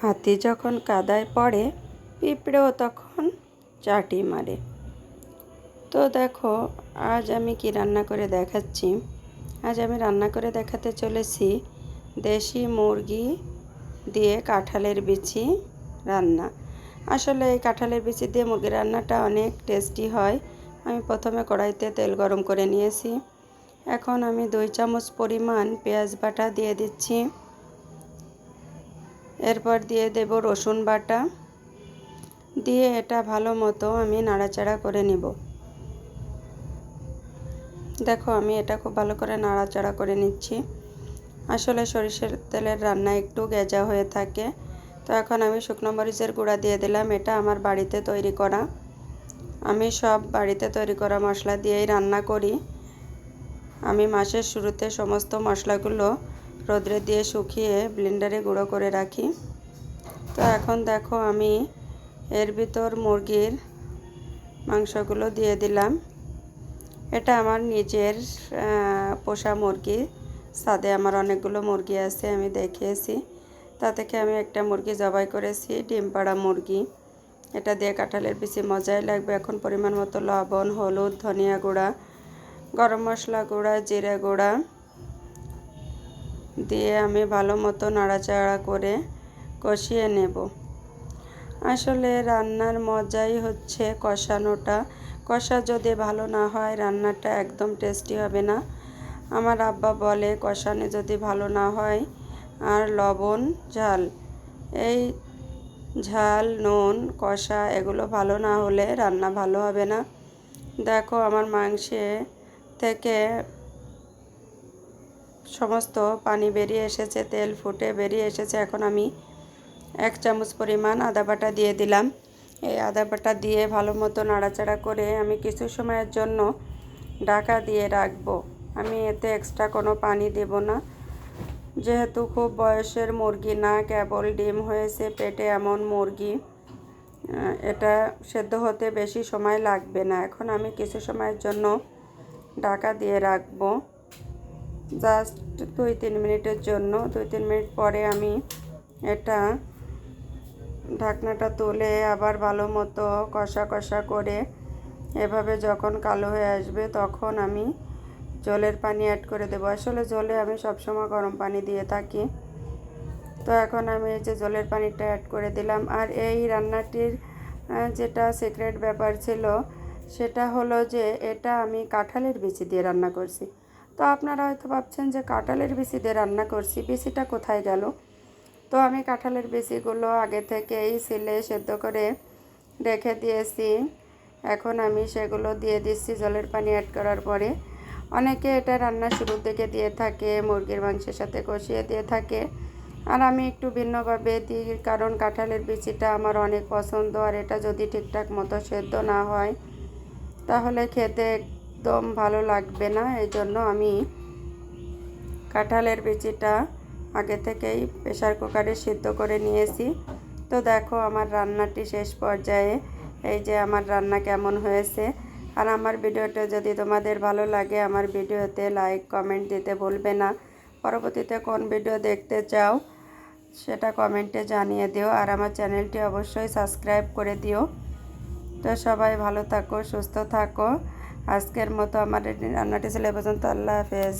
হাতি যখন কাদায় পড়ে পিঁপড়েও তখন চাটি মারে। তো দেখো আজ আমি কি রান্না করে দেখাচ্ছি। আজ আমি রান্না করে দেখাতে চলেছি দেশি মুরগি দিয়ে কাঁঠালের বিচি রান্না। আসলে এই কাঁঠালের বিচি দিয়ে মুরগি রান্নাটা অনেক টেস্টি হয়। আমি প্রথমে কড়াইতে তেল গরম করে নিয়েছি। এখন আমি 2 চামচ পরিমাণ পেঁয়াজ বাটা দিয়ে দিচ্ছি। এরপর দিয়ে দেব রসুন বাটা, দিয়ে এটা ভালো মতো আমি নাড়াচাড়া করে নিব। দেখো আমি এটা খুব ভালো করে নাড়াচাড়া করে নিচ্ছি। আসলে সরিষার তেলের রান্না একটু গেজা হয়ে থাকে। তো এখন আমি শুকনো মরিচের গুঁড়া দিয়ে দিলাম। এটা আমার বাড়িতে তৈরি করা। আমি সব বাড়িতে তৈরি করা মশলা দিয়েই রান্না করি। আমি মাসের শুরুতে সমস্ত মশলাগুলো রোদ্রে দিয়ে শুকিয়ে ব্লেন্ডারে গুঁড়ো করে রাখি। তো এখন দেখো আমি এর ভিতর মুরগির মাংসগুলো দিয়ে দিলাম। এটা আমার নিজের পোষা মুরগি। ছাদে আমার অনেকগুলো মুরগি আছে, আমি দেখিয়েছি। তা থেকে আমি একটা মুরগি জবাই করেছি, ডিম পাড়া মুরগি। এটা দিয়ে কাঁঠালের বিচি মজাই লাগবে। এখন পরিমাণ মতো লবণ, হলুদ, ধনিয়া গুঁড়া, গরম মশলা গুঁড়া, জিরা গুঁড়া দিয়ে আমি ভালো মতো নাড়াচাড়া করে কষিয়ে নেব। আসলে রান্নার মজাই হচ্ছে কষানোটা। কষা যদি ভালো না হয় রান্নাটা একদম টেস্টি হবে না। আমার আব্বা বলে কষানো যদি ভালো না হয় আর লবণ, ঝাল, এই ঝাল, নুন, কষা এগুলো ভালো না হলে রান্না ভালো হবে না। দেখো আমার মাংসে থেকে সমস্ত পানি বেরিয়ে এসেছে, তেল ফুটে বেরিয়ে এসেছে। এখন আমি 1 চামচ পরিমাণ আদা বাটা দিয়ে দিলাম। এই আদা বাটা দিয়ে ভালো মতো নাড়াচাড়া করে আমি কিছু সময়ের জন্য ঢাকা দিয়ে রাখবো। আমি এতে এক্সট্রা কোনো পানি দেব না, যেহেতু খুব বয়সের মুরগি না, কেবল ডিম হয়েছে পেটে এমন মুরগি। এটা সেদ্ধ হতে বেশি সময় লাগবে না। এখন আমি কিছু সময়ের জন্য ঢাকা দিয়ে রাখবো, জাস্ট 2-3 মিনিটের জন্য। 2-3 মিনিট পরে আমি এটা ঢাকনাটা তুলে আবার ভালো মতো কষা কষা করে এভাবে যখন কালো হয়ে আসবে তখন আমি জলের পানি অ্যাড করে দেবো। আসলে জলে আমি সবসময় গরম পানি দিয়ে থাকি। তো এখন আমি এই যে জলের পানিটা অ্যাড করে দিলাম। আর এই রান্নাটির যেটা সিক্রেট ব্যাপার ছিল সেটা হলো যে এটা আমি কাঁঠালের বিচি দিয়ে রান্না করছি। তো আপনারা হয়তো ভাবছেন যে কাঁঠালের বিচি দিয়ে রান্না করছি, বিচিটা কোথায় গেল? তো আমি কাঁঠালের বিচিগুলো আগে থেকেই ছিলে সেদ্ধ করে রেখে দিয়েছি। এখন আমি সেগুলো দিয়ে দিচ্ছি জলের পানি অ্যাড করার পরে। অনেকে এটা রান্না শুরুর দিকে দিয়ে থাকে, মুরগির মাংসের সাথে কষিয়ে দিয়ে থাকে। আর আমি একটু ভিন্নভাবে দিই, কারণ কাঁঠালের বিচিটা আমার অনেক পছন্দ। আর এটা যদি ঠিকঠাক মতো সেদ্ধ না হয় তাহলে খেতে একদম ভালো লাগবে না। এই জন্য আমি কাঁঠালের বিচিটা আগে থেকেই প্রেসার কুকারে সিদ্ধ করে নিয়েছি। তো দেখো আমার রান্নাটি শেষ পর্যায়ে। এই যে আমার রান্না কেমন হয়েছে। আর আমার ভিডিওটা যদি তোমাদের ভালো লাগে আমার ভিডিওতে লাইক কমেন্ট দিতে ভুলবে না। পরবর্তীতে কোন ভিডিও দেখতে চাও সেটা কমেন্টে জানিয়ে দিও। আর আমার চ্যানেলটি অবশ্যই সাবস্ক্রাইব করে দিও। তো সবাই ভালো থাকো, সুস্থ থাকো। আজকের মতো আমার রান্নাটি ছিল এ পর্যন্ত। আল্লাহ হাফেজ।